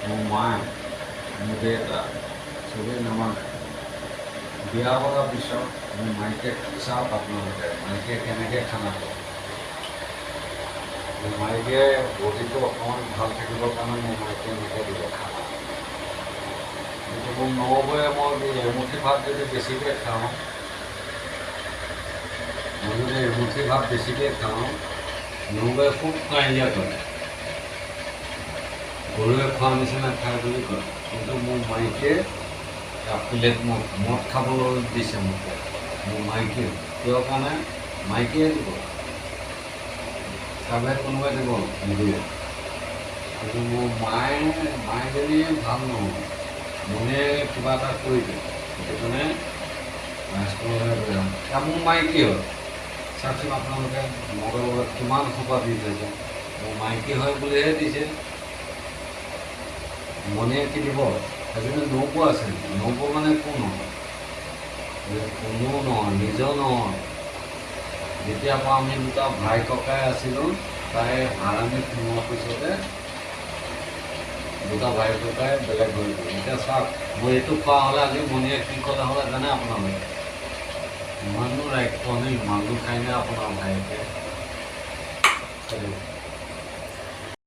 মোৰ মায়ে মোৰ দেউতা চবেই নামানে। বিয়া হোৱাৰ পিছত মোৰ মাইকে চাওক আপোনালোকে মাইকে কেনেকৈ খানা খায়। মোৰ মাইকে বডিটো অকণমান ভাল থাকিবৰ কাৰণে মোৰ মাইকে এনেকৈ দিব খানা। কিন্তু মোক নহ'বই, মই এমুঠি ভাত যদি বেছিকৈ খাওঁ, মই যদি এমুঠি ভাত বেছিকৈ খাওঁ, নহ'বই খুব কাজিয়া কৰে, গৰুৱে খোৱা নিচিনা খায় বুলি কয়। কিন্তু মোৰ মাইকে প্লেট মদ খাবলৈ দিছে মোকে, মোৰ মাইকে। কিয় কাৰণে মাইকীয়ে দিব, চাবে কোনোবাই দিব নিদিয়ে। কিন্তু মোৰ মায়েজনী ভাল নহয়, মনে কিবা এটা কৰি দিয়ে, সেইটো কাৰণে স্কুললৈ লৈ যাওঁ। এতিয়া মোৰ মাইকী হয়, চাওকচোন আপোনালোকে মদৰ লগত কিমান সোপা দি থৈছে। মোৰ মাইকী হয় বুলিহে দিছে, মনে কি দিব। এজনী নৌবো আছে, নৌবো মানে কোন নহয়, কোনো নহয়, নিজৰ নহয়। যেতিয়াৰ পৰা আমি দুটা ভাই ককাই আছিলোঁ, তাই হাৰামীত সোমোৱাৰ পিছতে দুটা ভাই ককাই বেলেগ হৈ গ'ল। এতিয়া চাওক, মই এইটো কোৱা হ'লে আজি মণিয়ে কি ক'লে হ'লে জানে আপোনালোকে, ইমানো ৰাক্ষসনে ইমানো খায়নে আপোনাৰ ভাইকে।